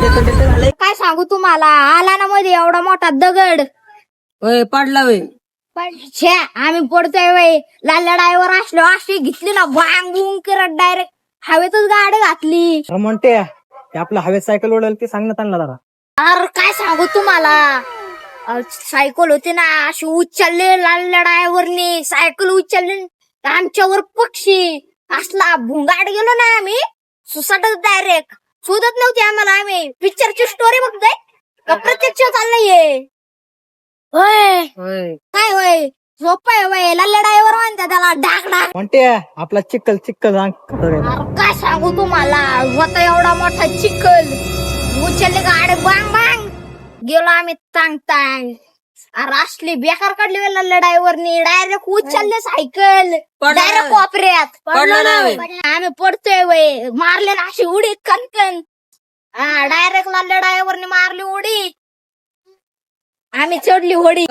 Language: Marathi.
काय सांगू तुम्हाला, आला ना मध्ये एवढा मोठा दगड. होय पडला होय. पण छे, आम्ही पडतोय वय लाल्या डायवर असलो अशी घेतली ना भांग भुंग करत डायरेक्ट हवेतच गाडी घातली. म्हणते आपलं हवेत सायकल उडेल ते सांग ना त्यांना जरा. अरे काय सांगू तुम्हाला, सायकल होती ना अशी उचलली लाल्या डायव्हरनी, सायकल उचलली आमच्यावर पक्षी असला भुंगाट गेलो ना आम्ही सुसाटच डायरेक्ट. सुधत नव्हती आम्हाला, आम्ही पिक्चरची स्टोरी बघतोय का प्रत्यक्ष चाललंय. होय काय होय झोपाय वय लाल्या डायव्हर म्हणते त्याला डाक डाक. म्हणते आपला चिक्कल चिक्कल सांग. अरे काय सांगू तुम्हाला, होता एवढा मोठा चिखल, उचलले गाडी बांग बांग गेलो आम्ही तांग तांग. अरे असली बेकार काढली वेळेला ड्रायव्हरनी, डायरेक्ट उचलले सायकल डायरेक्ट कोपऱ्यात. आम्ही पडतोय वय, मारले ना अशी उडी कणकण. हा डायरेक्ट लाल्या ड्रायव्हरनी मारली उडी, आम्ही चढली होडी.